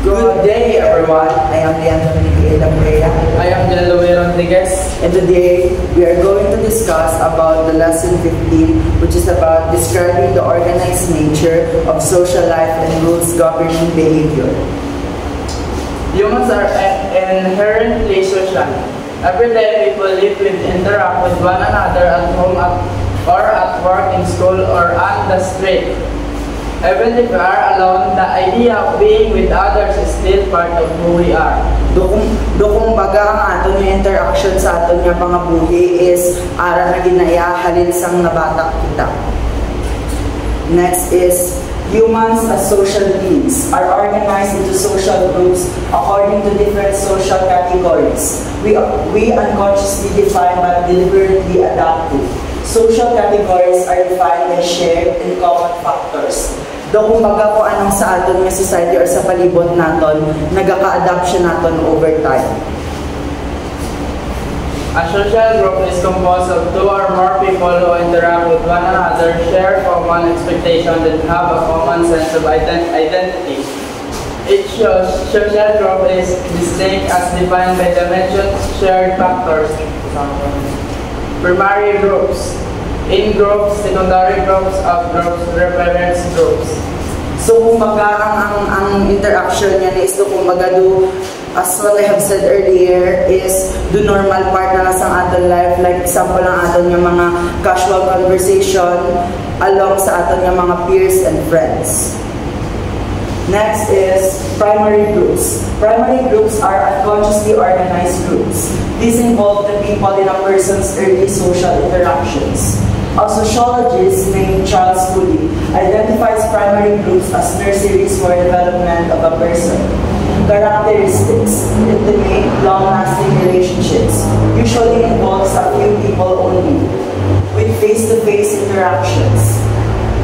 Good day, everyone. I am Leandro Miguel Brea. I am Jeloe Rodriguez. And today, we are going to discuss about the lesson 15, which is about describing the organized nature of social life and rules governing behavior. Humans are inherently social. Every day, people live and interact with one another at home or at work, in school, or on the street. Even if we are alone, the idea of being with others is still part of who we are. Dokong baga ang aton yung interaction sa aton yung mga buhi is ara na ginayahalin sang nabatak kita. Next is, humans as social beings are organized into social groups according to different social categories. We unconsciously define but deliberately adapted. Social categories are defined by shared and common factors. Do kumbaga kung anong sa aton nga society or sa palibot naton, nagaka-adapt siya naton over time. A social group is composed of two or more people who interact with one another, share common expectations, and have a common sense of identity. Each social group is distinct as defined by the mentioned shared factors. Primary groups, in-groups, secondary groups, out-groups, reference groups. So kumbaga ang interaction niya is to kumbaga do, as what I have said earlier, is do normal part na lang sa aton life. Like example ng aton yung mga casual conversation along sa aton yung mga peers and friends. Next is primary groups. Primary groups are unconsciously organized groups. These involve the people in a person's early social interactions. A sociologist named Charles Cooley identifies primary groups as nurseries for development of a person. Characteristics: intimate, long-lasting relationships, usually involves a few people only, with face-to-face interactions,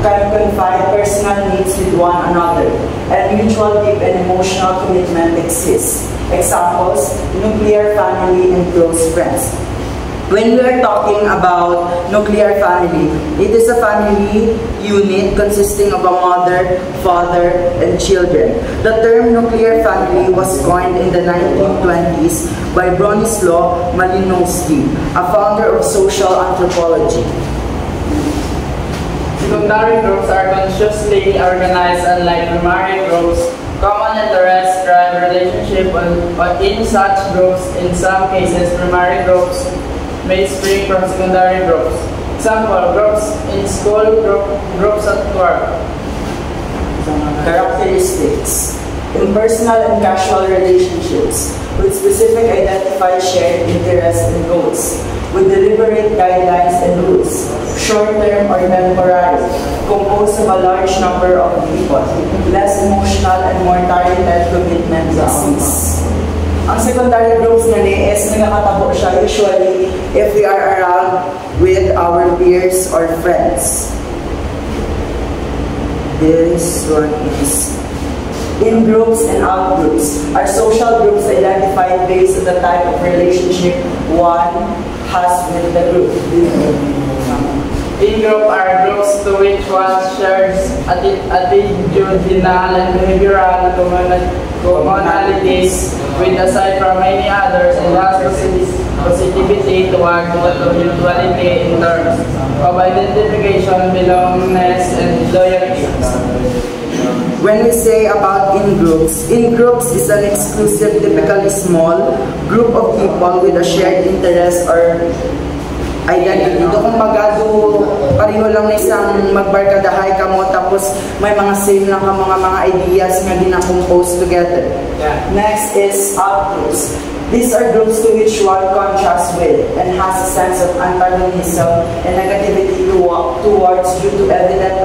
can confide personal needs with one another, and mutual deep and emotional commitment exists. Examples: nuclear family and close friends. When we are talking about nuclear family, it is a family unit consisting of a mother, father, and children. The term nuclear family was coined in the 1920s by Bronislaw Malinowski, a founder of social anthropology. Secondary groups are consciously organized, unlike primary groups. Common interests drive relationship in such groups. In some cases, primary groups may spring from secondary groups. Example: groups in school, groups at work. Characteristics: impersonal and casual relationships with specific identified shared interests and goals, with deliberate guidelines and rules, short-term or temporary, composed of a large number of people, less emotional and more targeted commitment exists. Ang secondary groups nga ni is nagkakatabo siya usually if we are around with our peers or friends. This one is in-groups and out-groups are social groups identified based on the type of relationship one has with the group. In-group are groups to which one shares attitudinal and behavioral commonalities with, aside from many others, and has positivity toward mutuality in terms of identification, belongingness, and loyalty. When we say about in-groups is an exclusive, typically small group of people with a shared interest or identity. Ito kung pagado, pareho lang na isang magbarkadahay ka mo, tapos may mga same lang ka mga ideas nga gina-compose together. Next is out-groups. These are groups to which one contrasts with and has a sense of antagonism and negativity towards due to evident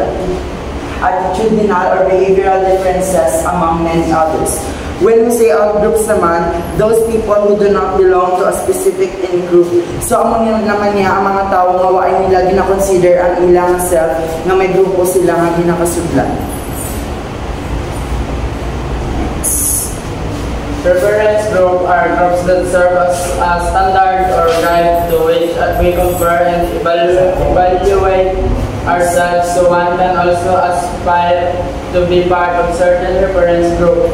attitudinal or behavioral differences among many others. When we say out-groups naman, those people who do not belong to a specific in-group. So, among yun naman niya, ang mga tao nga ay nila gina-consider ang ilang self na may grupo sila nga ginakasudlan. Reference group are groups that serve as a standard or guide to which we compare and evaluate ourselves, so one can also aspire to be part of certain reference group.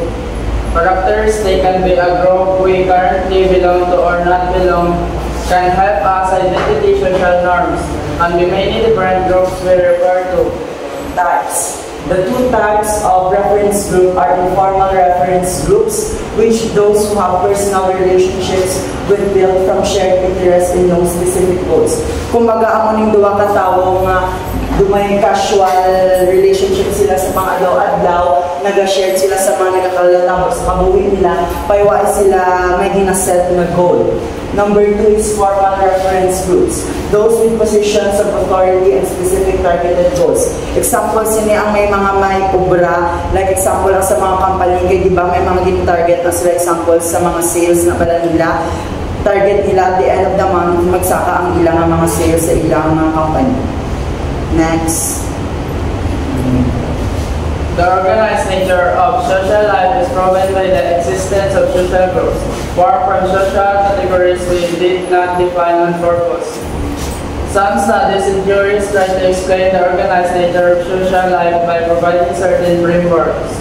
For characters, they can be a group we currently belong to or not belong, can help us identify social norms, and the many different groups we refer to. Types. The two types of reference group are informal reference groups, which those who have personal relationships with built from shared interest in those specific goals. Kumbaga, amo ning duwa ka tawo nga dumay casual relationship sila sa mga adlaw-adlaw, nag-share sila sa mga nagakalatang sa kabuhi nila, paywa sila may ginaset na goal. Number 2 is formal reference groups, those with positions of authority and specific targeted goals. Example, sini ang may mga may obra, like example lang sa mga kampalingay, di ba may mga gin-target as for example sa mga sales na pala nila, target nila at the end of the month, magsaka ang ilang mga sales sa ilang mga company. Next. The organized nature of social life is proven by the existence of social groups, far from social categories we did not define on purpose. Some studies and theories try to explain the organized nature of social life by providing certain frameworks.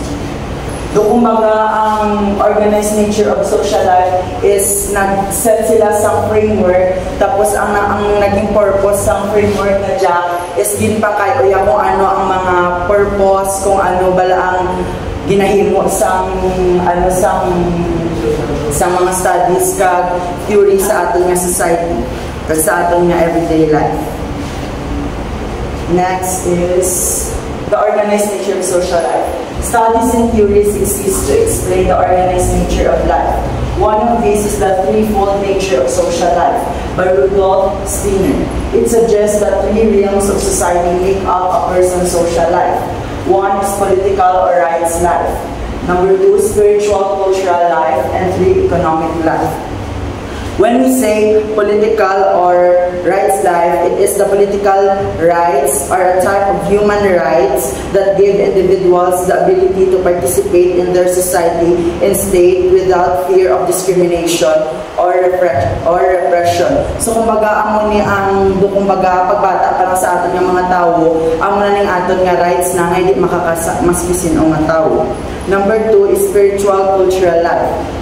Kumbaga, ang organized nature of social life is nag-set sila sa framework, tapos ang naging purpose sa framework na dyan is ginpakay uya kung ano ang mga purpose, kung ano bala ang ginahimo sa mga studies kag theory sa aton nga society, sa aton nga everyday life. Next is the organized nature of social life. Studies and theories exist to explain the organized nature of life. One of these is the threefold nature of social life by Rudolf Steiner. It suggests that 3 realms of society make up a person's social life. 1 is political or rights life. Number 2, spiritual cultural life. And 3, economic life. When we say political or rights life, it is the political rights or a type of human rights that give individuals the ability to participate in their society and state without fear of discrimination or repression. So kumbaga, amo ni ang pagbata para sa aton nga mga tawo, amo na ning aton nga rights na nga hindi makakamaskisin ang mga tawo. Number 2 is spiritual cultural life.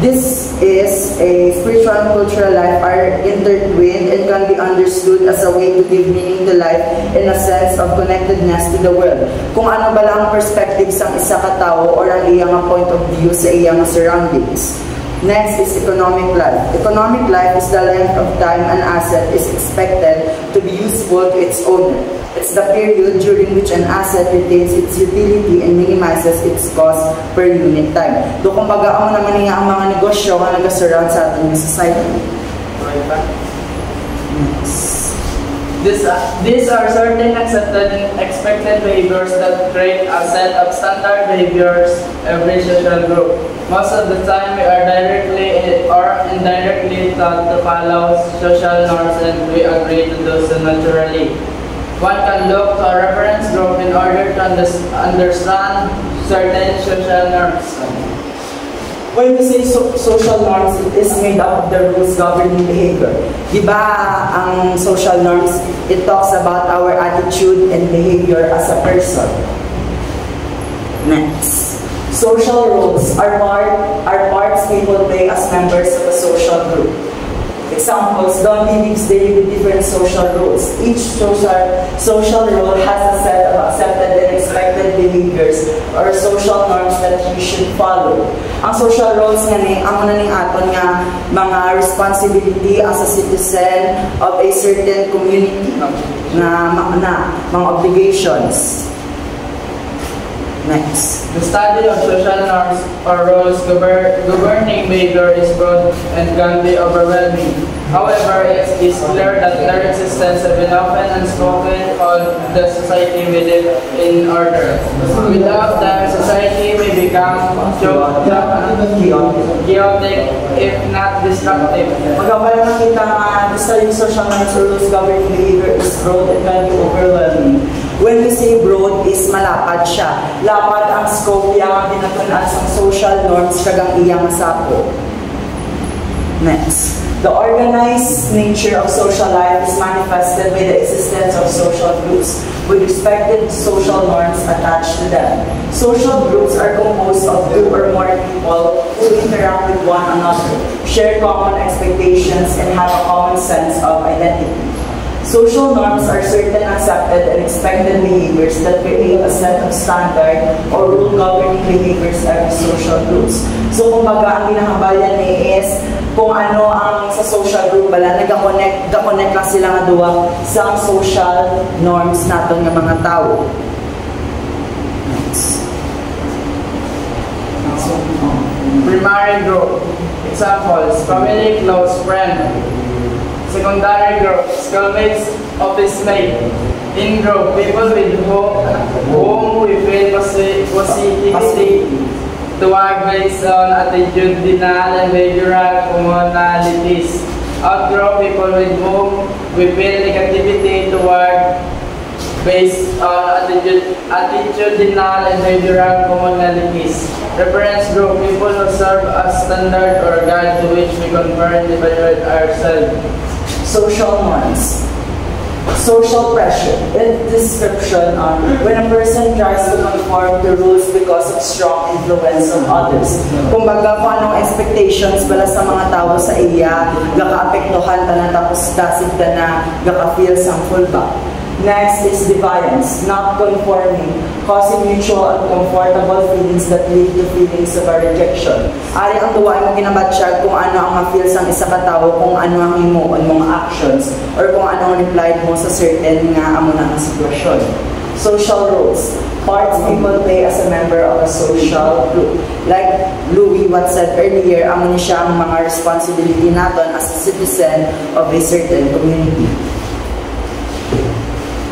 This is a spiritual and cultural life are intertwined and can be understood as a way to give meaning to life in a sense of connectedness to the world. Kung ano ba lang perspective sa isa ka tao or ang iyang point of view sa iyang surroundings. Next is economic life. Economic life is the length of time an asset is expected to be useful to its owner. It's the period during which an asset retains its utility and minimizes its cost per unit time. Kung baga ang naman nga ang mga negosyo nga nag-surround sa ating society. These are certain accepted and expected behaviors that create a set of standard behaviors every social group. Most of the time, we are directly or indirectly taught to follow social norms and we agree to do so naturally. One can look to a reference group in order to understand certain social norms. When we say social norms, it is made up of the rules governing behavior. Diba ang social norms, it talks about our attitude and behavior as a person. Next. Social roles are parts people play as members of a social group. Examples, Don lives daily with different social roles. Each social role has a set of accepted and expected behaviors or social norms that you should follow. Ang social roles nga ni, amo na ning aton nga mga responsibility as a citizen of a certain community na mga obligations. Next. The study of social norms or rules governing behavior is broad and can be overwhelming. However, it is clear that their existence has been often unspoken on the society we live in order. Without them, society may become chaotic, if not destructive. Magkabala nakita nga, the study of social norms or rules governing behavior is broad and can be overwhelming. When we say broad, is malapad siya. Lapad ang scope yang binatunan sa social norms kagang iyang sapo. Next. The organized nature of social life is manifested by the existence of social groups with respective social norms attached to them. Social groups are composed of 2 or more people another, share common expectations, and have a common sense of identity. Social norms are certain accepted and expected behaviors that create a set of standard or rule governing behaviors every social groups. So kumbaga ang ginahabayan ni is kung ano ang sa social group bala, nag-connect lang sila nga duwa sa social norms naton nga mga tao. Primary group. Examples, family, close friend. Secondary group, schoolmates, office mate. In group, people with whom we feel positivity toward based on attitudinal and behavioral commonalities. Out group, people with whom we feel negativity toward based on attitudinal and behavioral commonalities. Reference group, people who serve as standard or guide to which we compare and evaluate ourselves. Social norms. Social pressure. In description, when a person tries to conform to rules because of strong influence of others. Kumbaga, kung anong expectations bala sa mga tao sa iya, gaka-apektuhan ta na tapos dasig ta na gaka-feel samful ba. Next is defiance, not conforming, causing mutual and comfortable feelings that lead to feelings of a rejection. Ari ang tuwa mo ginabatsyag kung ano ang ma-feel sa isa ka tao, kung ano ang himuon mga actions, or kung ano ang replied mo sa certain nga amo na ang sitwasyon. Social roles, parts people play as a member of a social group. Like Louis what said earlier, amo ni siya ang mga responsibility naton as a citizen of a certain community.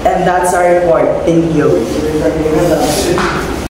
And that's our report. Thank you.